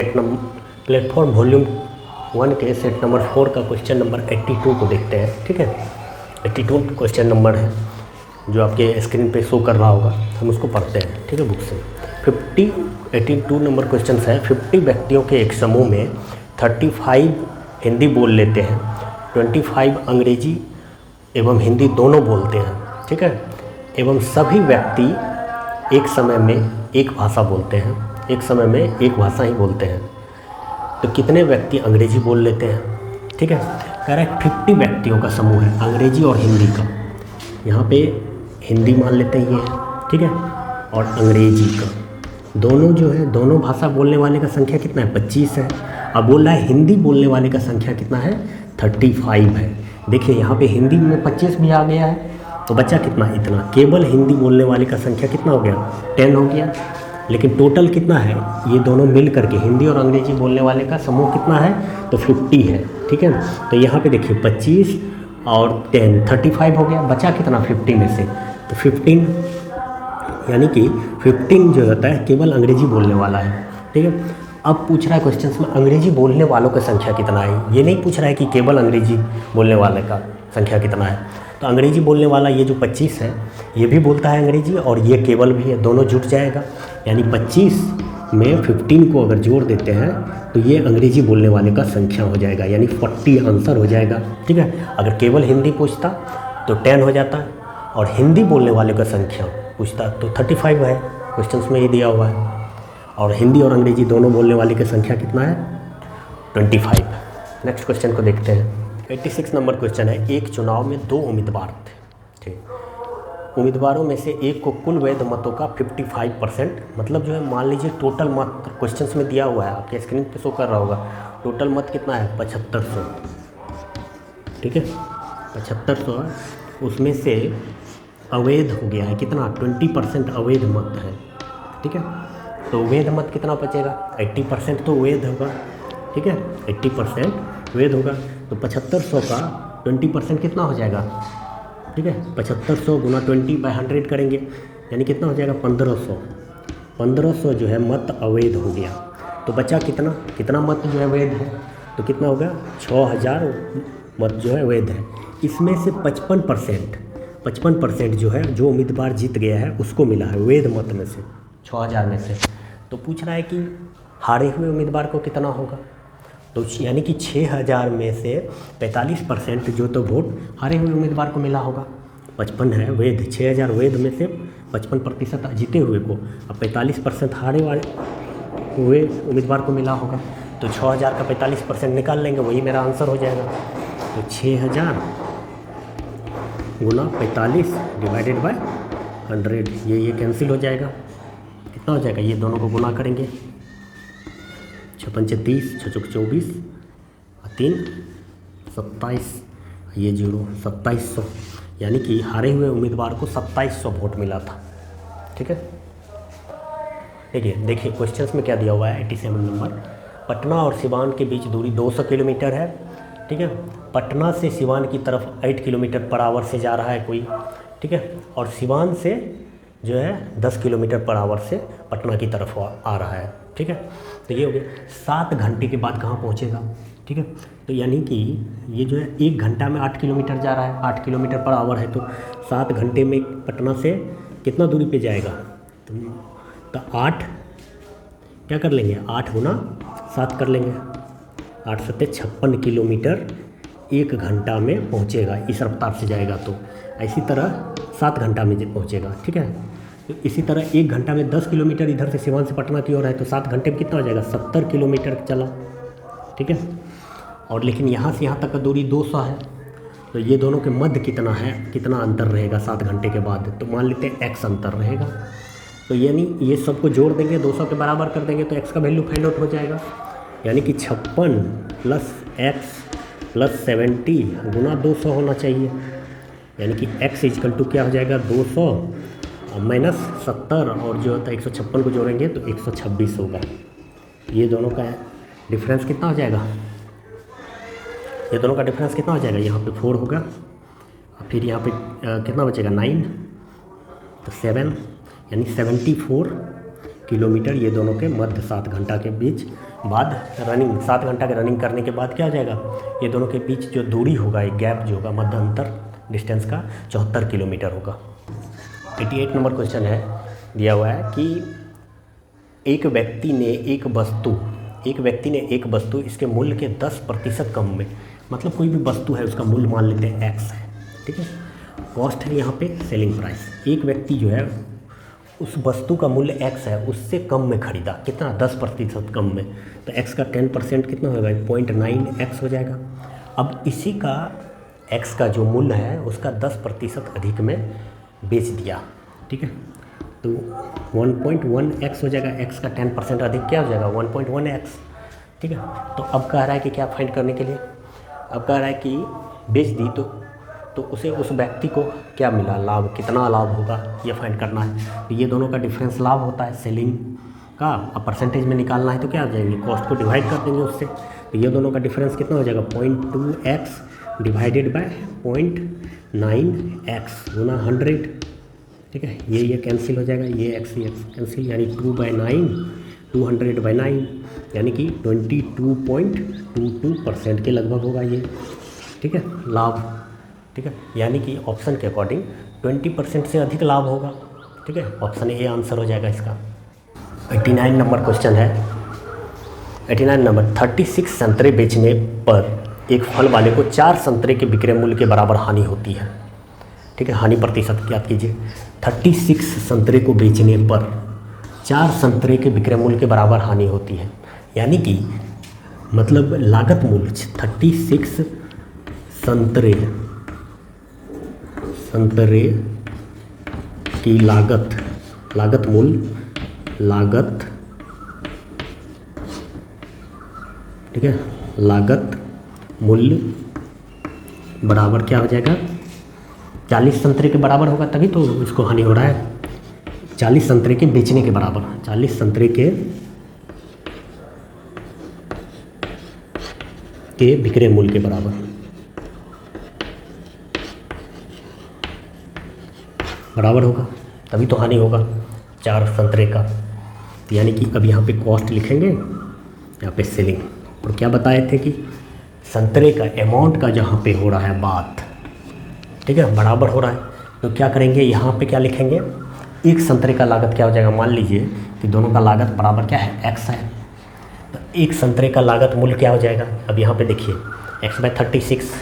Platform volume 1 के set number 4 का question number 82 को देखते हैं। ठीक है, 82 क्वेश्चन नंबर है जो आपके स्क्रीन पे शो कर रहा होगा, हम उसको पढ़ते हैं। ठीक है, बुक से 82 नंबर क्वेश्चन है। 50 व्यक्तियों के एक समूह में 35 हिंदी बोल लेते हैं, 25 अंग्रेजी एवं हिंदी दोनों बोलते हैं। ठीक है, एवं सभी व्यक्ति एक समय में एक भाषा बोलते हैं, एक समय में एक भाषा ही बोलते हैं, तो कितने व्यक्ति अंग्रेजी बोल लेते हैं। ठीक है, कह रहा है 50 व्यक्तियों का समूह है, अंग्रेजी और हिंदी का। यहाँ पे हिंदी मान लेते हैं ये, ठीक है, और अंग्रेजी का दोनों जो है, दोनों भाषा बोलने वाले का संख्या कितना है, 25 है। अब बोल रहा है हिंदी बोलने वाले का संख्या कितना है, 35 है। देखिए यहाँ पे हिंदी में 25 भी आ गया है, तो बच्चा कितना, इतना। केवल हिंदी बोलने वाले का संख्या कितना हो गया, 10 हो गया। लेकिन टोटल कितना है, ये दोनों मिल करके हिंदी और अंग्रेजी बोलने वाले का समूह कितना है, तो 50 है। ठीक है, तो यहाँ पे देखिए 25 और 10 35 हो गया, बचा कितना 50 में से, तो 15, यानी कि 15 जो होता है केवल अंग्रेजी बोलने वाला है। ठीक है, अब पूछ रहा है क्वेश्चन में अंग्रेजी बोलने वालों का संख्या कितना है, ये नहीं पूछ रहा है कि केवल अंग्रेजी बोलने वाले का संख्या कितना है। तो अंग्रेजी बोलने वाला ये जो 25 है, ये भी बोलता है अंग्रेजी और ये केवल भी है, दोनों जुट जाएगा। यानी 25 में 15 को अगर जोड़ देते हैं तो ये अंग्रेजी बोलने वाले का संख्या हो जाएगा, यानी 40 आंसर हो जाएगा। ठीक है, अगर केवल हिंदी पूछता तो 10 हो जाता, और हिंदी बोलने वाले का संख्या पूछता तो 35 है, क्वेश्चन में ये दिया हुआ है। और हिंदी और अंग्रेजी दोनों बोलने वाले की संख्या कितना है, 25। नेक्स्ट क्वेश्चन को देखते हैं। 86 नंबर क्वेश्चन है। एक चुनाव में 2 उम्मीदवार थे। ठीक, उम्मीदवारों में से एक को कुल वैध मतों का 55%, मतलब जो है मान लीजिए टोटल मत क्वेश्चन में दिया हुआ है, आपके स्क्रीन पे शो कर रहा होगा, टोटल मत कितना है 7500। ठीक है, 7500 है, उसमें से अवैध हो गया है कितना, 20% अवैध मत है। ठीक है, तो वैध मत कितना बचेगा, 80% तो वैध होगा। ठीक है, 80% वैध होगा, तो 7500 का 20% कितना हो जाएगा। ठीक है, 7500 गुना 20/100 करेंगे, यानी कितना हो जाएगा 1500। 1500 जो है मत अवैध हो गया, तो बचा कितना, कितना मत जो है वैध है, तो कितना होगा 6000 मत जो है वैध है। इसमें से 55% जो है, जो उम्मीदवार जीत गया है उसको मिला है वैध मत में से, 6000 में से। तो पूछ रहा है कि हारे हुए उम्मीदवार को कितना होगा, तो यानी कि 6000 में से 45% जो तो वोट हारे हुए उम्मीदवार को मिला होगा। 55 है वैध, 6000 वैध में से 55% जीते हुए को, अब 45% हारे वाले हुए उम्मीदवार को मिला होगा, तो 6000 का 45% निकाल लेंगे, वही मेरा आंसर हो जाएगा। तो 6000 गुना 45 डिवाइडेड बाय 100, ये कैंसिल हो जाएगा। कितना हो जाएगा, ये दोनों को गुना करेंगे, 56 30, 6 24, 3 27, ये 0 2700, यानी कि हारे हुए उम्मीदवार को 2700 वोट मिला था। ठीक है, देखिए क्वेश्चंस में क्या दिया हुआ है। 87 नंबर, पटना और सिवान के बीच दूरी 200 किलोमीटर है। ठीक है, पटना से सिवान की तरफ 8 किलोमीटर पर आवर से जा रहा है कोई। ठीक है, और सिवान से जो है 10 किलोमीटर पर आवर से पटना की तरफ आ रहा है। ठीक है, तो ये हो गया। 7 घंटे के बाद कहाँ पहुँचेगा। ठीक है, तो यानी कि ये जो है 1 घंटा में 8 किलोमीटर जा रहा है, 8 किलोमीटर पर आवर है, तो 7 घंटे में पटना से कितना दूरी पे जाएगा, तो 8 क्या कर लेंगे, 8 गुना 7 कर लेंगे, 8 7 56 किलोमीटर 1 घंटा में पहुँचेगा, इस रफ्तार से जाएगा। तो इसी तरह 7 घंटा में पहुँचेगा। ठीक है, तो इसी तरह 1 घंटा में 10 किलोमीटर इधर से सिवान से पटना की ओर है, तो 7 घंटे में कितना हो जाएगा, 70 किलोमीटर चला। ठीक है, और लेकिन यहाँ से यहाँ तक का दूरी 200 है, तो ये दोनों के मध्य कितना है, कितना अंतर रहेगा 7 घंटे के बाद, तो मान लेते हैं x अंतर रहेगा। तो यानी ये सबको जोड़ देंगे, 200 के बराबर कर देंगे, तो x का वैल्यू फाइंड आउट हो जाएगा, यानी कि 56 + x + 70 गुना 200 होना चाहिए, यानी कि x = क्या हो जाएगा, 200 माइनस 70, और जो होता है 156 को जोड़ेंगे तो 126 होगा। ये दोनों का डिफरेंस कितना हो जाएगा, ये दोनों का डिफरेंस कितना हो जाएगा, यहाँ पे 4 होगा, फिर यहाँ पे कितना बचेगा 9, तो 7, यानी 74 किलोमीटर ये दोनों के मध्य 7 घंटा के बीच बाद रनिंग 7 घंटा के रनिंग करने के बाद क्या हो जाएगा, ये दोनों के बीच जो दूरी होगा, एक गैप जो होगा, मध्य अंतर डिस्टेंस का 74 किलोमीटर होगा। 88 नंबर क्वेश्चन है, दिया हुआ है कि एक व्यक्ति ने एक वस्तु इसके मूल्य के 10% कम में, मतलब कोई भी वस्तु है उसका मूल्य मान लेते हैं x है, ठीक है, कॉस्ट है यहाँ पे सेलिंग प्राइस। एक व्यक्ति जो है उस वस्तु का मूल्य x है, उससे कम में खरीदा, कितना, 10% कम में, तो x का 10% कितना होगा, 0.9x हो जाएगा। अब इसी का x का जो मूल्य है उसका 10% अधिक में बेच दिया, ठीक है, तो 1.1x हो जाएगा। x का 10% अधिक क्या हो जाएगा, 1.1x, ठीक है। तो अब कह रहा है कि क्या फाइंड करने के लिए, अब कह रहा है कि बेच दी तो उसे, उस व्यक्ति को क्या मिला, लाभ, कितना लाभ होगा, ये फाइंड करना है। तो ये दोनों का डिफरेंस लाभ होता है सेलिंग का, अब परसेंटेज में निकालना है तो क्या हो जाएंगे, कॉस्ट को डिवाइड कर देंगे उससे, तो ये दोनों का डिफरेंस कितना हो जाएगा, 0.2x डिवाइडेड बाय 0.9x गुना 100, ठीक है, ये कैंसिल हो जाएगा, ये x कैंसिल, यानी 2/9, 200/9, यानी कि 22.22% के लगभग होगा ये, ठीक है, लाभ, ठीक है, यानी कि ऑप्शन के अकॉर्डिंग 20% से अधिक लाभ होगा, ठीक है, ऑप्शन ए आंसर हो जाएगा इसका। 89 नंबर क्वेश्चन है, 89 नंबर, 36 संतरे बेचने पर एक फल वाले को 4 संतरे के विक्रय मूल्य के बराबर हानि होती है, ठीक है, हानि प्रतिशत याद कीजिए। 36 संतरे को बेचने पर 4 संतरे के विक्रय मूल्य के बराबर हानि होती है, यानी कि मतलब लागत मूल्य 36 संतरे की लागत मूल्य, ठीक है, लागत मूल्य बराबर क्या हो जाएगा, 40 संतरे के बराबर होगा, तभी तो इसको हानि हो रहा है। 40 संतरे के बेचने के बराबर, 40 संतरे के विक्रय मूल्य के बराबर होगा, तभी तो हानि होगा 4 संतरे का। तो यानी कि अब यहाँ पे कॉस्ट लिखेंगे, यहाँ पे सेलिंग, और क्या बताए थे कि संतरे का अमाउंट का जहाँ पे हो रहा है बात, ठीक है, बराबर हो रहा है, तो क्या करेंगे, यहाँ पे क्या लिखेंगे, एक संतरे का लागत क्या हो जाएगा, मान लीजिए कि दोनों का लागत बराबर क्या है, x है, तो एक संतरे का लागत मूल्य क्या हो जाएगा, अब यहाँ पे देखिए x/36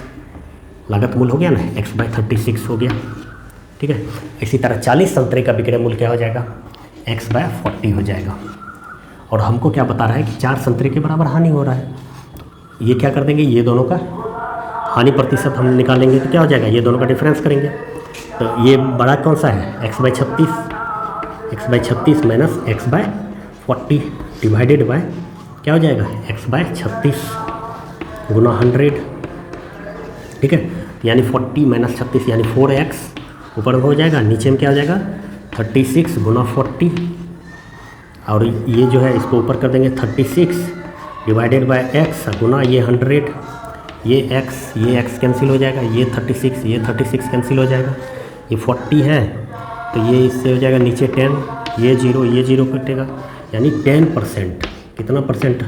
लागत मूल्य हो गया ना, x/36 हो गया, ठीक है। इसी तरह 40 संतरे का विक्रय मूल्य क्या हो जाएगा, x/40 हो जाएगा। और हमको क्या बता रहा है कि 4 संतरे के बराबर हानि हो रहा है, तो ये क्या कर देंगे, ये दोनों का हानि प्रतिशत हम निकालेंगे तो क्या हो जाएगा, ये दोनों का डिफरेंस करेंगे, तो ये बड़ा कौन सा है, x/36 minus x/40 divided by क्या हो जाएगा, x/36 गुना 100, ठीक है, यानी 40 माइनस 36 यानी 4x ऊपर हो जाएगा, नीचे में क्या हो जाएगा 36 गुना 40, और ये जो है इसको ऊपर कर देंगे 36 डिवाइडेड बाय x गुना ये 100, ये x कैंसिल हो जाएगा, ये 36 कैंसिल हो जाएगा, ये 40 है तो ये इससे हो जाएगा नीचे 10, ये 0 कटेगा, यानी 10%, कितना परसेंट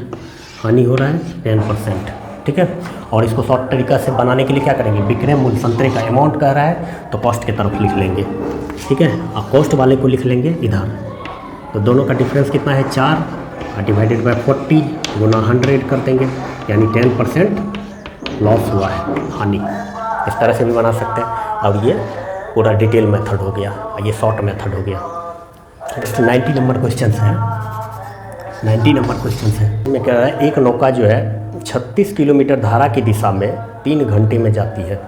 हानि हो रहा है, 10%, ठीक है। और इसको शॉर्ट तरीका से बनाने के लिए क्या करेंगे, विक्रय मूल्य संतरे का अमाउंट कह रहा है तो कॉस्ट की तरफ लिख लेंगे, ठीक है, और कॉस्ट वाले को लिख लेंगे इधर, तो दोनों का डिफरेंस कितना है 4 डिवाइडेड बाय 40 गुना 100 कर देंगे, यानी 10% लॉस हुआ है, हानि, इस तरह से भी बना सकते हैं। अब ये पूरा डिटेल मेथड हो गया, ये शॉर्ट मेथड हो गया। 90 नंबर क्वेश्चन है, 90 नंबर क्वेश्चन है, मैं कह रहा है एक नौका जो है 36 किलोमीटर धारा की दिशा में 3 घंटे में जाती है,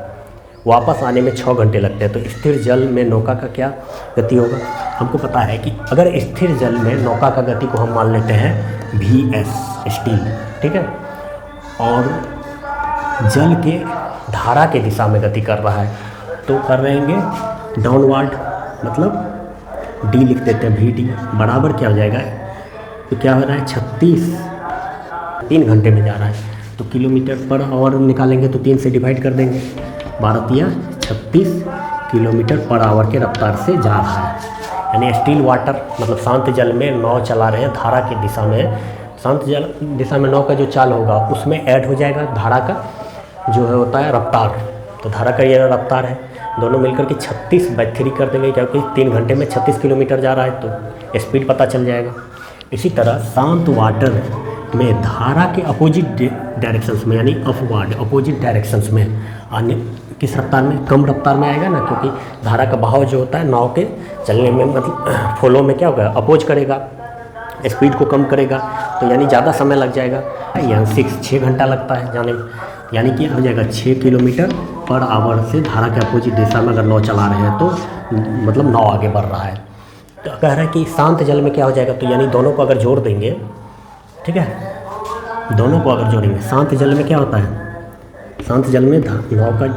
वापस आने में 6 घंटे लगते हैं, तो स्थिर जल में नौका का क्या गति होगा। हमको पता है कि अगर स्थिर जल में नौका का गति को हम मान लेते हैं VS स्टील, ठीक है, और जल के धारा के दिशा में गति कर रहा है तो कर रहेंगे डाउनवर्ड, मतलब D लिख देते हैं, VD बराबर क्या हो जाएगा, तो क्या हो रहा है 36, 3 घंटे में जा रहा है तो किलोमीटर पर आवर निकालेंगे तो 3 से डिवाइड कर देंगे, 36 किलोमीटर पर आवर के रफ्तार से जा रहा है, यानी स्टील वाटर मतलब शांत जल में नाव चला रहे हैं धारा की दिशा में शांत जल दिशा में नाव का जो चाल होगा उसमें ऐड हो जाएगा धारा का जो है होता है रफ्तार। तो धारा का ये रफ्तार है, दोनों मिलकर के 36/3 कर देंगे, क्योंकि 3 घंटे में 36 किलोमीटर जा रहा है तो स्पीड पता चल जाएगा। इसी तरह शांत वाटर में धारा के अपोजिट डायरेक्शंस में, यानी अपवर्ड अपोजिट डायरेक्शंस में आने किस रफ्तार में, कम रफ्तार में आएगा ना, क्योंकि धारा का बहाव जो होता है नाव के चलने में मतलब फ्लो में क्या होगा, अपोज करेगा, स्पीड को कम करेगा, तो यानी ज़्यादा समय लग जाएगा। यहाँ 6 घंटा लगता है जाने में, यानी कि हो जाएगा 6 किलोमीटर पर आवर से धारा के अपोजिट दिशा में अगर नाव चला रहे हैं तो मतलब नाव आगे बढ़ रहा है। तो कह रहा है कि शांत जल में क्या हो जाएगा, तो यानी दोनों को अगर जोड़ देंगे, ठीक है, दोनों को अगर जोड़ेंगे, शांत जल में क्या होता है, शांत जल में नाव का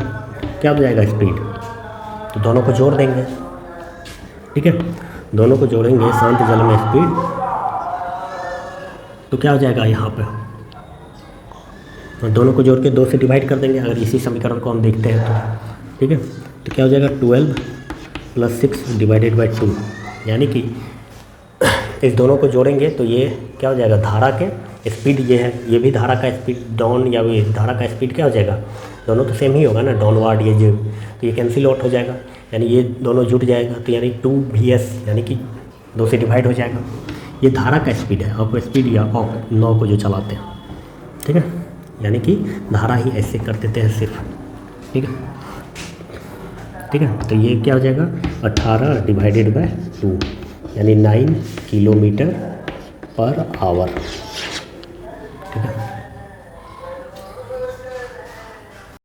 क्या हो जाएगा स्पीड, तो दोनों को जोड़ देंगे, ठीक है, दोनों को जोड़ेंगे शांत जल में स्पीड, तो क्या हो जाएगा यहाँ पे, दोनों को जोड़ के 2 से डिवाइड कर देंगे अगर इसी समीकरण को हम देखते हैं तो, ठीक है, तो क्या हो जाएगा 12 + 6 / 2, यानी कि इस दोनों को जोड़ेंगे तो ये क्या हो जाएगा, धारा के स्पीड ये है, ये भी धारा का स्पीड डाउन या ये धारा का स्पीड क्या हो जाएगा, दोनों तो सेम ही होगा ना, डाउनवर्ड ये जो, तो ये कैंसिल आउट हो जाएगा, यानी ये दोनों जुड़ जाएगा, तो यानी 2vs यानी कि 2 से डिवाइड हो जाएगा। ये धारा का स्पीड है, अप स्पीड या अप नाव को जो चलाते हैं, ठीक है, यानी कि धारा ही ऐसे कर देते हैं सिर्फ, ठीक है, ठीक है, तो ये क्या हो जाएगा 18 / 2 यानी 9 किलोमीटर पर आवर, ठीक है।